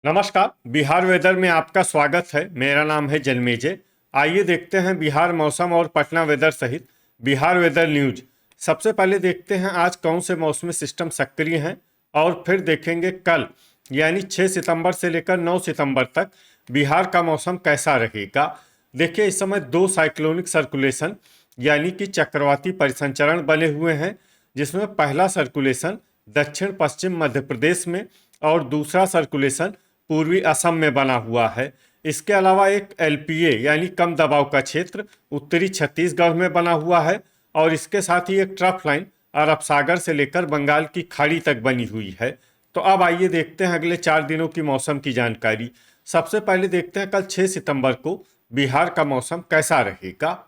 नमस्कार। बिहार वेदर में आपका स्वागत है। मेरा नाम है जन्मेजय। आइए देखते हैं बिहार मौसम और पटना वेदर सहित बिहार वेदर न्यूज। सबसे पहले देखते हैं आज कौन से मौसमी सिस्टम सक्रिय हैं और फिर देखेंगे कल यानी 6 सितंबर से लेकर 9 सितंबर तक बिहार का मौसम कैसा रहेगा। देखिए, इस समय 2 साइक्लोनिक सर्कुलेशन यानी कि चक्रवाती परिसंचरण बने हुए हैं, जिसमें पहला सर्कुलेशन दक्षिण पश्चिम मध्य प्रदेश में और दूसरा सर्कुलेशन पूर्वी असम में बना हुआ है। इसके अलावा एक एलपीए यानी कम दबाव का क्षेत्र उत्तरी छत्तीसगढ़ में बना हुआ है और इसके साथ ही एक ट्रफ लाइन अरब सागर से लेकर बंगाल की खाड़ी तक बनी हुई है। तो अब आइए देखते हैं अगले 4 दिनों की मौसम की जानकारी। सबसे पहले देखते हैं कल 6 सितंबर को बिहार का मौसम कैसा रहेगा।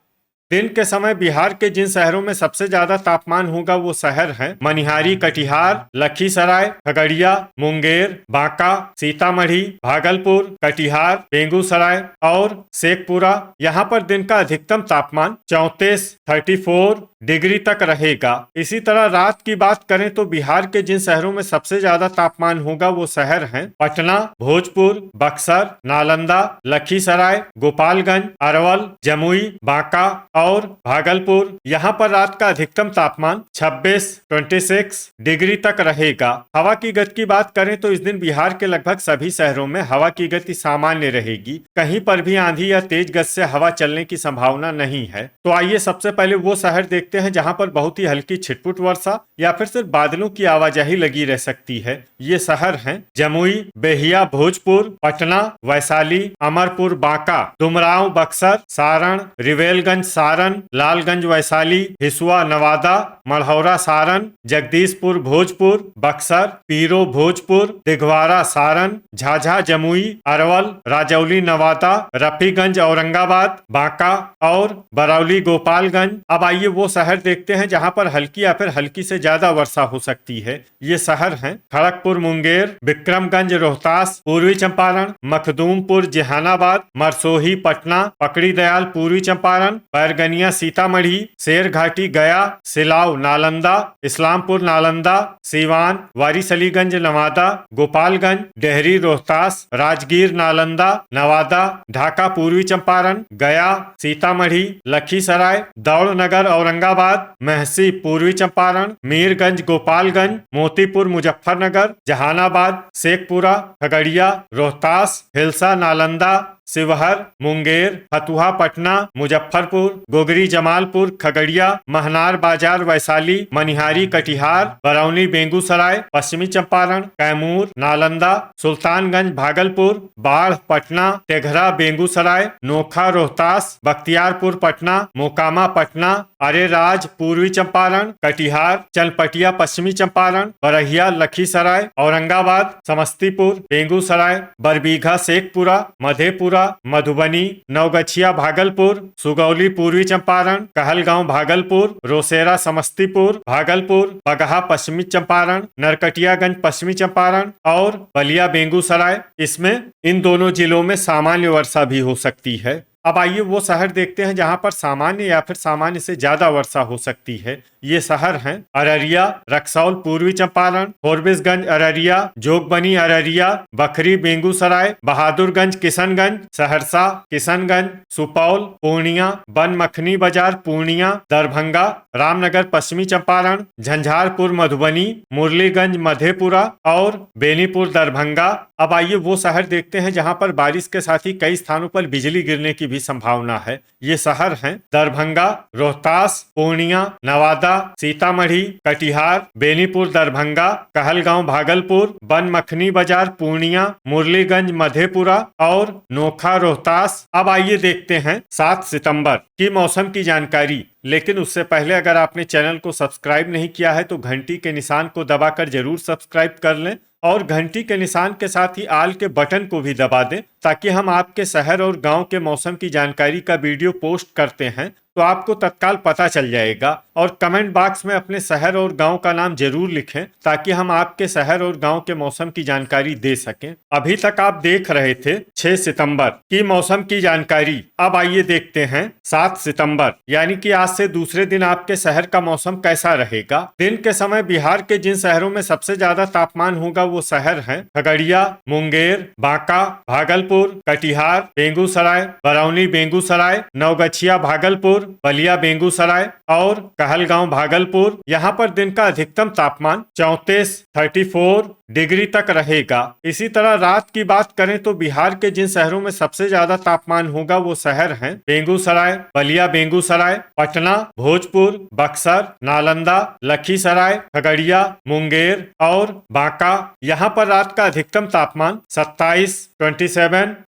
दिन के समय बिहार के जिन शहरों में सबसे ज्यादा तापमान होगा वो शहर हैं मनिहारी, कटिहार, लखीसराय, खगड़िया, मुंगेर, बांका, सीतामढ़ी, भागलपुर, कटिहार, बेगूसराय और शेखपुरा। यहाँ पर दिन का अधिकतम तापमान 34 डिग्री तक रहेगा। इसी तरह रात की बात करें तो बिहार के जिन शहरों में सबसे ज्यादा तापमान होगा वो शहर हैं पटना, भोजपुर, बक्सर, नालंदा, लखीसराय, गोपालगंज, अरवल, जमुई, बांका और भागलपुर। यहाँ पर रात का अधिकतम तापमान 26 डिग्री तक रहेगा। हवा की गति की बात करें तो इस दिन बिहार के लगभग सभी शहरों में हवा की गति सामान्य रहेगी। कहीं पर भी आंधी या तेज गति से हवा चलने की संभावना नहीं है। तो आइए सबसे पहले वो शहर देखते हैं जहां पर बहुत ही हल्की छिटपुट वर्षा या फिर सिर्फ बादलों की आवाजाही लगी रह सकती है। ये शहर हैं जमुई, बेहिया, भोजपुर, पटना, वैशाली, अमरपुर, बांका, डुमरांव, बक्सर, सारण, रिवेलगंज, सारण, लालगंज, वैशाली, हिसुआ, नवादा, मढ़ौरा, सारण, जगदीशपुर, भोजपुर, बक्सर, पीरो, भोजपुर, दिघवारा, सारण, झाझा, जमुई, अरवल, राजौली, नवादा, रफीगंज, औरंगाबाद, बांका और बरौली, गोपालगंज। अब आइए वो शहर देखते हैं जहां पर हल्की या फिर हल्की से ज्यादा वर्षा हो सकती है। ये शहर हैं खड़गपुर, मुंगेर, विक्रमगंज, रोहतास, पूर्वी चंपारण, मखदूमपुर, जहानाबाद, मरसोही, पटना, पकड़ी दयाल, पूर्वी चंपारण, बैरगनिया, सीतामढ़ी, शेरघाटी, गया, सिलाव, नालंदा, इस्लामपुर, नालंदा, सीवान, वारिसलीगंज, नवादा, गोपालगंज, डेहरी, रोहतास, राजगीर, नालंदा, नवादा, ढाका, पूर्वी चंपारण, गया, सीतामढ़ी, लखीसराय, दौड़नगर, औरंगाबाद, महसी, पूर्वी चंपारण, मीरगंज, गोपालगंज, मोतीपुर, मुजफ्फरनगर, जहानाबाद, शेखपुरा, खगड़िया, रोहतास, हिलसा, नालंदा, शिवहर, मुंगेर, फतुहा, पटना, मुजफ्फरपुर, गोगरी, जमालपुर, खगड़िया, महनार बाजार, वैशाली, मनिहारी, कटिहार, बरौनी, बेगूसराय, पश्चिमी चंपारण, कैमूर, नालंदा, सुल्तानगंज, भागलपुर, बाढ़, पटना, तेघरा, बेगूसराय, नोखा, रोहतास, बख्तियारपुर, पटना, मोकामा, पटना, अरेराज, पूर्वी चंपारण, कटिहार, चनपटिया, पश्चिमी चंपारण, बरहिया, लखीसराय, औरंगाबाद, समस्तीपुर, बेगूसराय, बरबीघा, शेखपुरा, मधेपुरा, मधुबनी, नवगछिया, भागलपुर, सुगौली, पूर्वी चंपारण, कहलगांव, भागलपुर, रोसेरा, समस्तीपुर, भागलपुर, बगहा, पश्चिमी चंपारण, नरकटियागंज, पश्चिमी चंपारण और बलिया, बेगूसराय। इसमें इन दोनों जिलों में सामान्य वर्षा भी हो सकती है। अब आइए वो शहर देखते हैं जहां पर सामान्य या फिर सामान्य से ज्यादा वर्षा हो सकती है। ये शहर हैं अररिया, रक्सौल, पूर्वी चंपारण, फोरबिसगंज, अररिया, जोगबनी, अररिया, बखरी, बेगूसराय, बहादुरगंज, किशनगंज, सहरसा, किशनगंज, सुपौल, पूर्णिया, बनमखनी बाजार, पूर्णिया, दरभंगा, रामनगर, पश्चिमी चंपारण, झंझारपुर, मधुबनी, मुरलीगंज, मधेपुरा और बेनीपुर, दरभंगा। अब आइए वो शहर देखते हैं जहां पर बारिश के साथ ही कई स्थानों पर बिजली गिरने की भी संभावना है। ये शहर हैं दरभंगा, रोहतास, पूर्णिया, नवादा, सीतामढ़ी, कटिहार, बेनीपुर, दरभंगा, कहलगांव, भागलपुर, बनमखनी बाजार, पूर्णिया, मुरलीगंज, मधेपुरा और नोखा, रोहतास। अब आइए देखते हैं 7 सितंबर की मौसम की जानकारी। लेकिन उससे पहले अगर आपने चैनल को सब्सक्राइब नहीं किया है तो घंटी के निशान को दबाकर जरूर सब्सक्राइब कर लें और घंटी के निशान के साथ ही आल के बटन को भी दबा दें ताकि हम आपके शहर और गांव के मौसम की जानकारी का वीडियो पोस्ट करते हैं तो आपको तत्काल पता चल जाएगा। और कमेंट बॉक्स में अपने शहर और गांव का नाम जरूर लिखें ताकि हम आपके शहर और गांव के मौसम की जानकारी दे सकें। अभी तक आप देख रहे थे 6 सितंबर की मौसम की जानकारी। अब आइए देखते हैं 7 सितंबर यानी कि आज से दूसरे दिन आपके शहर का मौसम कैसा रहेगा। दिन के समय बिहार के जिन शहरों में सबसे ज्यादा तापमान होगा वो शहर हैं खगड़िया, मुंगेर, बांका, भागलपुर, कटिहार, बेगूसराय, बरौनी बेगूसराय, नवगछिया भागलपुर, बलिया बेगूसराय और कहलगांव भागलपुर। यहाँ पर दिन का अधिकतम तापमान 34 डिग्री तक रहेगा। इसी तरह रात की बात करें तो बिहार के जिन शहरों में सबसे ज्यादा तापमान होगा वो शहर हैं बेगूसराय, बलिया बेगूसराय, पटना, भोजपुर, बक्सर, नालंदा, लखीसराय, खगड़िया, मुंगेर और बांका। यहाँ पर रात का अधिकतम तापमान 27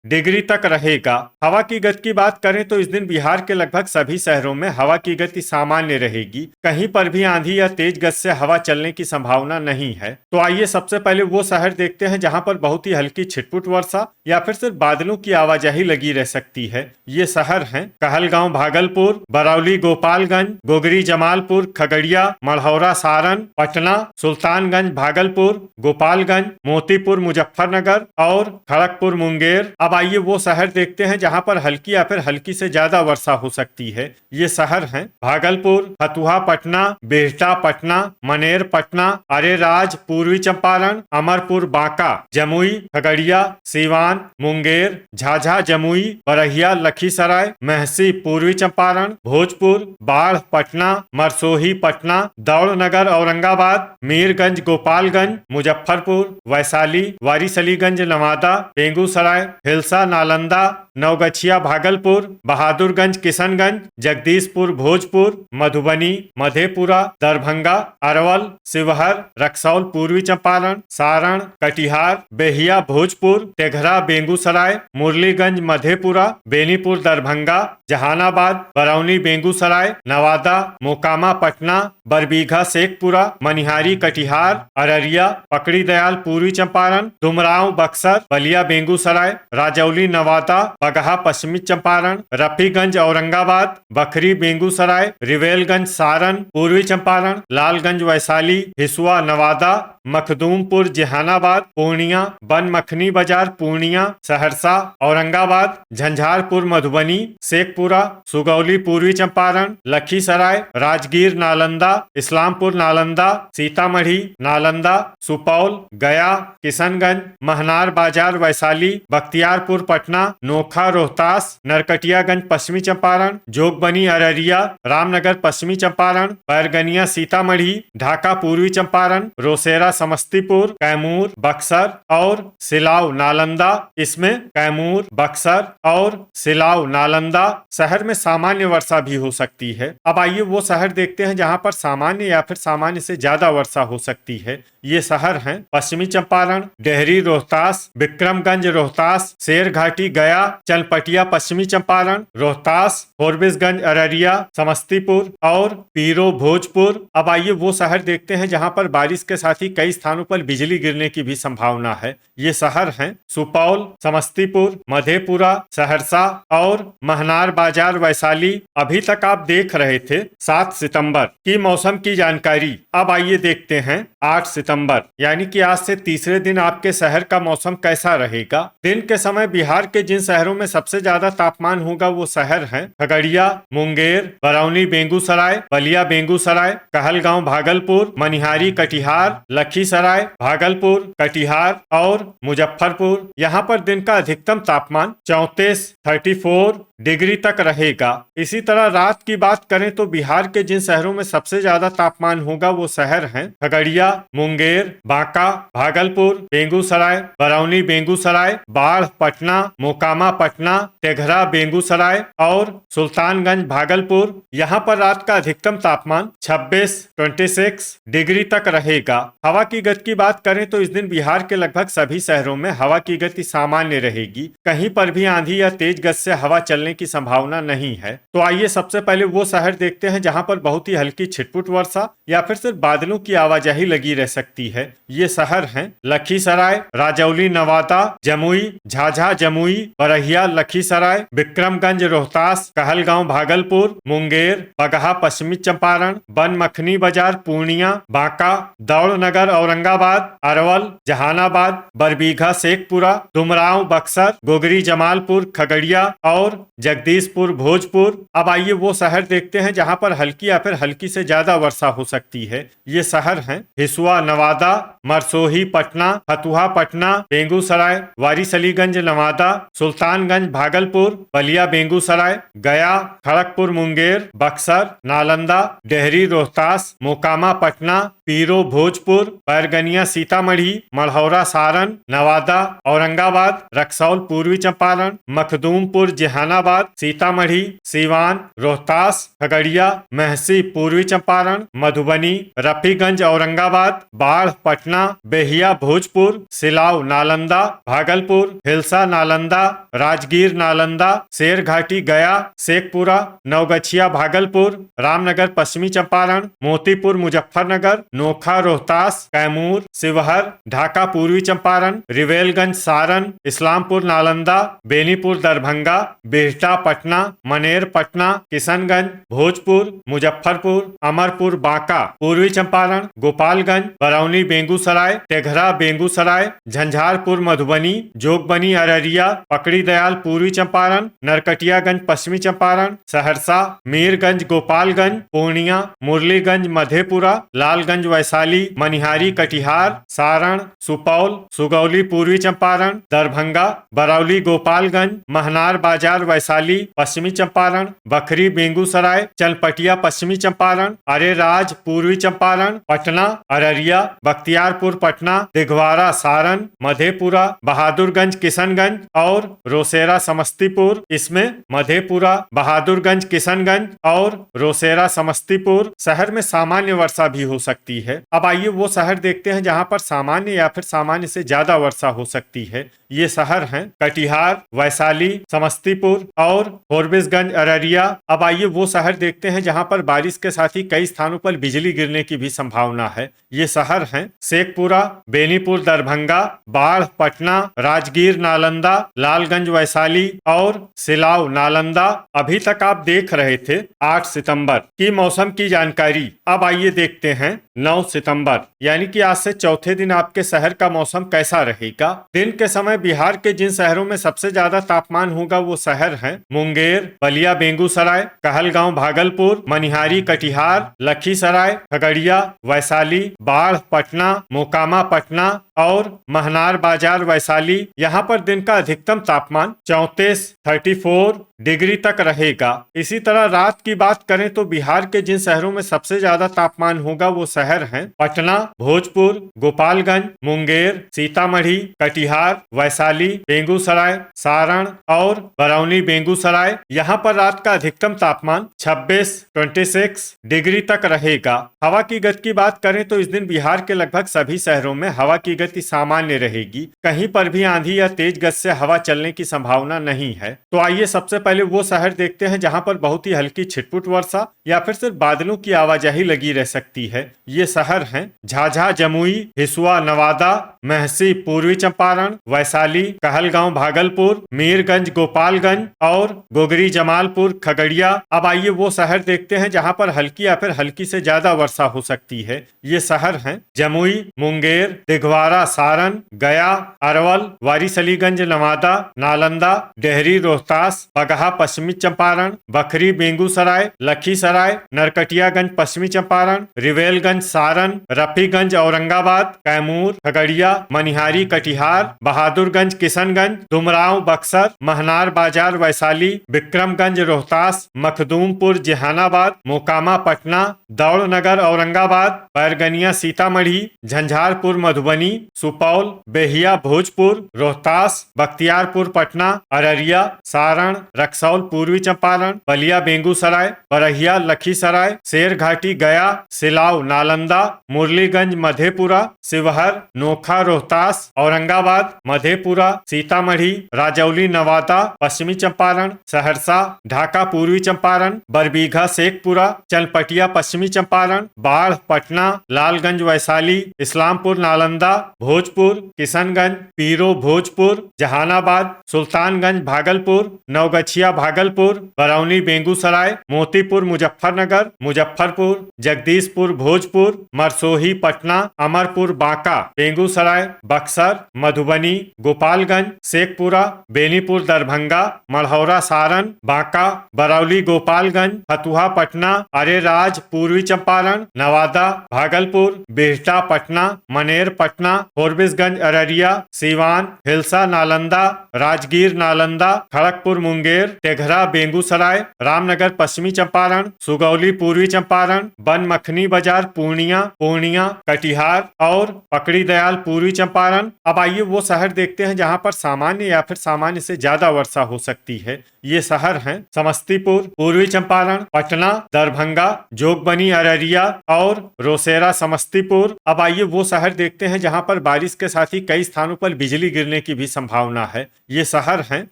डिग्री तक रहेगा। हवा की गति की बात करें तो इस दिन बिहार के लगभग सभी शहरों में हवा की गति सामान्य रहेगी। कहीं पर भी आंधी या तेज गति से हवा चलने की संभावना नहीं है। तो आइए सबसे पहले वो शहर देखते हैं जहां पर बहुत ही हल्की छिटपुट वर्षा या फिर सिर्फ बादलों की आवाजाही लगी रह सकती है। ये शहर हैं कहलगांव भागलपुर, बरौली गोपालगंज, गोगरी जमालपुर खगड़िया, मढ़ौरा सारण, पटना, सुल्तानगंज भागलपुर, गोपालगंज, मोतीपुर मुजफ्फरनगर और खड़गपुर मुंगेर। अब आइए वो शहर देखते हैं जहां पर हल्की या फिर हल्की से ज्यादा वर्षा हो सकती है। ये शहर हैं भागलपुर, फतुहा पटना, बिहटा पटना, मनेर पटना, अरेराज पूर्वी चंपारण, अमरपुर बांका, जमुई खगड़िया, सीवान मुंगेर, झाझा जमुई, बरहिया लखीसराय, महसी पूर्वी चंपारण, भोजपुर, बाढ़ पटना, मरसोही पटना, दौड़नगर औरंगाबाद, मीरगंज गोपालगंज, मुजफ्फरपुर, वैशाली, वारिसलीगंज नवादा, बेगूसराय, हिलसा नालंदा, नवगछिया भागलपुर, बहादुरगंज किशनगंज, जगदीशपुर भोजपुर, मधुबनी, मधेपुरा, दरभंगा, अरवल, शिवहर, रक्सौल पूर्वी चंपारण, सारण, कटिहार, बेहिया भोजपुर, तेघरा बेगूसराय, मुरलीगंज मधेपुरा, बेनीपुर दरभंगा, जहानाबाद, बरौनी बेगूसराय, नवादा, मोकामा पटना, बरबीघा शेखपुरा, मनिहारी कटिहार, अररिया, पकड़ी दयाल पूर्वी चंपारण, डुमरांव बक्सर, बलिया बेगूसराय, राजौली नवादा, बगहा पश्चिमी चंपारण, रफीगंज औरंगाबाद, बखरी बेगूसराय, रिवेलगंज सारण पूर्वी चंपारण, लालगंज वैशाली, हिसुआ नवादा, मखदूमपुर जहानाबाद, पूर्णिया, बनमखनी बाजार पूर्णिया, सहरसा औरंगाबाद, झंझारपुर मधुबनी, शेखपुरा, सुगौली पूर्वी चंपारण, लखीसराय, राजगीर नालंदा, इस्लामपुर नालंदा, सीतामढ़ी नालंदा, सुपौल, गया, किशनगंज, महनार बाजार वैशाली, बख्तियारपुर पटना, नोखा रोहतास, नरकटियागंज पश्चिमी चंपारण, जोगबनी अररिया, रामनगर पश्चिमी चंपारण, बैरगनिया सीतामढ़ी, ढाका पूर्वी चंपारण, रोसेरा समस्तीपुर, कैमूर, बक्सर और सिलाव नालंदा। इसमें कैमूर, बक्सर और सिलाव नालंदा शहर में सामान्य वर्षा भी हो सकती है। अब आइए वो शहर देखते हैं जहां पर सामान्य या फिर सामान्य से ज्यादा वर्षा हो सकती है। ये शहर हैं पश्चिमी चंपारण, डेहरी रोहतास, विक्रमगंज रोहतास, शेरघाटी गया, चनपटिया पश्चिमी चंपारण, रोहतास, फोरबिसगंज अररिया, समस्तीपुर और पीरो भोजपुर। अब आइए वो शहर देखते हैं जहां पर बारिश के साथ ही कई स्थानों पर बिजली गिरने की भी संभावना है। ये शहर हैं सुपौल, समस्तीपुर, मधेपुरा, सहरसा और महनार बाजार वैशाली। अभी तक आप देख रहे थे 7 सितंबर की मौसम की जानकारी। अब आइए देखते हैं 8 सितंबर यानी कि आज से तीसरे दिन आपके शहर का मौसम कैसा रहेगा। दिन के समय बिहार के जिन शहरों में सबसे ज्यादा तापमान होगा वो शहर हैं खगड़िया, मुंगेर, बरौनी बेगूसराय, बलिया बेगूसराय, कहलगांव भागलपुर, मनिहारी कटिहार, लखीसराय भागलपुर, कटिहार और मुजफ्फरपुर। यहाँ पर दिन का अधिकतम तापमान 34 डिग्री तक रहेगा। इसी तरह रात की बात करें तो बिहार के जिन शहरों में सबसे ज्यादा तापमान होगा वो शहर हैं खगड़िया, मुंगेर, बांका, भागलपुर, बेगूसराय, बरौनी बेगूसराय, बाढ़ पटना, मोकामा पटना, तेघरा बेगूसराय और सुल्तानगंज भागलपुर। यहाँ पर रात का अधिकतम तापमान 26 डिग्री तक रहेगा। हवा की गति की बात करें तो इस दिन बिहार के लगभग सभी शहरों में हवा की गति सामान्य रहेगी। कहीं पर भी आंधी या तेज गति से हवा चलने की संभावना नहीं है। तो आइए सबसे पहले वो शहर देखते हैं जहां पर बहुत ही हल्की छिटपुट वर्षा या फिर सिर्फ बादलों की आवाजाही लगी रह सकती है। ये शहर हैं लखीसराय, राजौली नवादा, जमुई, झाझा जमुई, बरहिया लखीसराय, विक्रमगंज रोहतास, कहलगांव भागलपुर, मुंगेर, बगहा पश्चिमी चंपारण, बनमखनी बाजार पूर्णिया, बांका, दौड़नगर औरंगाबाद, अरवल, जहानाबाद, बरबीघा शेखपुरा, डुमरांव बक्सर, गोगरी जमालपुर खगड़िया और जगदीशपुर, भोजपुर। अब आइए वो शहर देखते हैं जहां पर हल्की या फिर हल्की से ज्यादा वर्षा हो सकती है। ये शहर हैं हिसुआ नवादा, मरसोही पटना, फतुहा पटना, बेगूसराय, वारिसलीगंज नवादा, सुल्तानगंज भागलपुर, बलिया बेगूसराय, गया, खड़गपुर मुंगेर, बक्सर, नालंदा, डेहरी रोहतास, मोकामा पटना, पीरो भोजपुर, बैरगनिया सीतामढ़ी, मढ़ौरा सारण, नवादा, औरंगाबाद, रक्सौल पूर्वी चंपारण, मखदूमपुर जहानाबाद, सीतामढ़ी, सीवान, रोहतास, खगड़िया, महसी पूर्वी चंपारण, मधुबनी, रफीगंज औरंगाबाद, बाढ़ पटना, बेहिया भोजपुर, सिलाव नालंदा, भागलपुर, हिलसा नालंदा, राजगीर नालंदा, शेरघाटी गया, शेखपुरा, नवगछिया भागलपुर, रामनगर पश्चिमी चंपारण, मोतीपुर मुजफ्फरनगर, नोखा रोहतास, कैमूर, शिवहर, ढाका पूर्वी चंपारण, रिवेलगंज सारण, इस्लामपुर नालंदा, बेनीपुर दरभंगा, बिहटा पटना, मनेर पटना, किशनगंज, भोजपुर, मुजफ्फरपुर, अमरपुर बांका पूर्वी चंपारण, गोपालगंज, बरौनी बेगूसराय, तेघरा बेगूसराय, झंझारपुर मधुबनी, जोगबनी अररिया, पकड़ी दयाल पूर्वी चंपारण, नरकटियागंज पश्चिमी चंपारण, सहरसा, मीरगंज गोपालगंज, पूर्णिया, मुरलीगंज मधेपुरा, लालगंज वैशाली, मनिहारी कटिहार, सारण, सुपौल, सुगौली पूर्वी चंपारण, दरभंगा, बरौली गोपालगंज, महनार बाजार वैशाली पश्चिमी चंपारण, बखरी बेगूसराय, चनपटिया पश्चिमी चंपारण, अरेराज पूर्वी चंपारण, पटना, अररिया, बख्तियारपुर पटना, दिघवारा सारण, मधेपुरा, बहादुरगंज किशनगंज और रोसेरा समस्तीपुर। इसमें मधेपुरा, बहादुरगंज किशनगंज और रोसेरा समस्तीपुर शहर में सामान्य वर्षा भी हो सकती है। अब आइए वो शहर देखते हैं जहां पर सामान्य या फिर सामान्य से ज्यादा वर्षा हो सकती है। ये शहर हैं कटिहार, वैशाली, समस्तीपुर और फॉरबिसगंज अररिया। अब आइए वो शहर देखते हैं जहां पर बारिश के साथ ही कई स्थानों पर बिजली गिरने की भी संभावना है। ये शहर हैं शेखपुरा, बेनीपुर दरभंगा, बाढ़ पटना, राजगीर नालंदा, लालगंज वैशाली और सिलाव नालंदा। अभी तक आप देख रहे थे 8 सितंबर की मौसम की जानकारी। अब आइए देखते हैं 9 सितंबर यानी कि आज से चौथे दिन आपके शहर का मौसम कैसा रहेगा। दिन के समय बिहार के जिन शहरों में सबसे ज्यादा तापमान होगा वो शहर हैं मुंगेर, बलिया बेगूसराय, कहलगांव भागलपुर, मनिहारी कटिहार, लखीसराय, खगड़िया, वैशाली, बाढ़ पटना, मोकामा पटना और महनार बाजार वैशाली। यहाँ पर दिन का अधिकतम तापमान 34 डिग्री तक रहेगा। इसी तरह रात की बात करें तो बिहार के जिन शहरों में सबसे ज्यादा तापमान होगा वो शहर हैं पटना, भोजपुर, गोपालगंज, मुंगेर, सीतामढ़ी, कटिहार, वैशाली, बेगूसराय, सारण और बरौनी बेगूसराय। यहाँ पर रात का अधिकतम तापमान 26 डिग्री तक रहेगा। हवा की गति की बात करें तो इस दिन बिहार के लगभग सभी शहरों में हवा की गति सामान्य रहेगी। कहीं पर भी आंधी या तेज गति से हवा चलने की संभावना नहीं है। तो आइए सबसे पहले वो शहर देखते हैं जहां पर बहुत ही हल्की छिटपुट वर्षा या फिर सिर्फ बादलों की आवाजाही लगी रह सकती है। ये शहर हैं झाझा जमुई, हिसुआ नवादा, महसी पूर्वी चंपारण, वैशाली, कहलगांव भागलपुर, मीरगंज गोपालगंज और गोगरी जमालपुर खगड़िया। अब आइए वो शहर देखते हैं जहां पर हल्की या फिर हल्की से ज्यादा वर्षा हो सकती है। ये शहर हैं जमुई, मुंगेर, दिघवारा सारण, गया, अरवल, वारिसलीगंज नवादा, नालंदा, डेहरी रोहतास, बगहा पश्चिमी चंपारण, बखरी बेगूसराय, लखीसराय, नरकटियागंज पश्चिमी चंपारण, रिवेलगंज सारण, रफीगंज औरंगाबाद, कैमूर, खगड़िया, मनिहारी कटिहार, बहादुरगंज किशनगंज, डुमरांव बक्सर, महनार बाजार वैशाली, विक्रमगंज रोहतास, मखदूमपुर जहानाबाद, मोकामा पटना, दौड़नगर औरंगाबाद, बैरगनिया सीतामढ़ी, झंझारपुर मधुबनी, सुपौल, बेहिया भोजपुर, रोहतास, बख्तियारपुर पटना, अररिया, सारण, रक्सौल पूर्वी चंपारण, बलिया बेगूसराय, बरहिया लखीसराय, शेरघाटी गया, सिलाव नालंदा, मुरलीगंज मधेपुरा, शिवहर, नोखा रोहतास, औरंगाबाद, मधेपुरा, सीतामढ़ी, राजौली नवादा, पश्चिमी चंपारण, सहरसा, ढाका पूर्वी चंपारण, बरबीघा शेखपुरा, चनपटिया पश्चिमी चंपारण, बाढ़ पटना, लालगंज वैशाली, इस्लामपुर नालंदा, भोजपुर, किशनगंज, पीरो भोजपुर, जहानाबाद, सुल्तानगंज भागलपुर, नवगछिया भागलपुर, बरौनी बेगूसराय, मोतीपुर मुजफ्फरनगर, मुजफ्फरपुर, जगदीशपुर भोजपुर, मरसोही पटना, अमरपुर बांका बेगूसराय, बेगूसराय, बक्सर, मधुबनी, गोपालगंज, शेखपुरा, बेनीपुर दरभंगा, मढ़ौरा सारण, बांका, बरौली गोपालगंज, फतुहा पटना, अरेराज पूर्वी चंपारण, नवादा, भागलपुर, बिहटा पटना, मनेर पटना, फॉरबिसगंज अररिया, सीवान, हिलसा नालंदा, राजगीर नालंदा, खड़गपुर मुंगेर, टेघरा बेगूसराय, रामनगर पश्चिमी चंपारण, सुगौली पूर्वी चंपारण, बनमखनी बाजार पूर्णिया, कटिहार और पकड़ी दयाल पूर्वी चंपारण। अब आइए वो शहर देखते हैं जहां पर सामान्य या फिर सामान्य से ज्यादा वर्षा हो सकती है। ये शहर हैं समस्तीपुर पूर्वी चंपारण, पटना, दरभंगा, जोगबनी अररिया और रोसेरा समस्तीपुर। अब आइए वो शहर देखते हैं जहां पर बारिश के साथ ही कई स्थानों पर बिजली गिरने की भी संभावना है। ये शहर हैं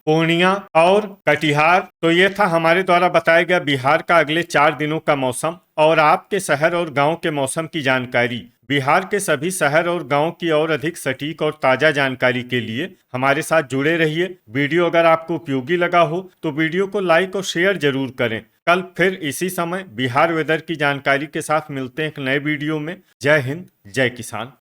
पूर्णिया और कटिहार। तो ये था हमारे द्वारा बताया गया बिहार का अगले 4 दिनों का मौसम और आपके शहर और गांव के मौसम की जानकारी। बिहार के सभी शहर और गांव की और अधिक सटीक और ताजा जानकारी के लिए हमारे साथ जुड़े रहिए। वीडियो अगर आपको उपयोगी लगा हो तो वीडियो को लाइक और शेयर जरूर करें। कल फिर इसी समय बिहार वेदर की जानकारी के साथ मिलते हैं एक नए वीडियो में। जय हिंद, जय किसान।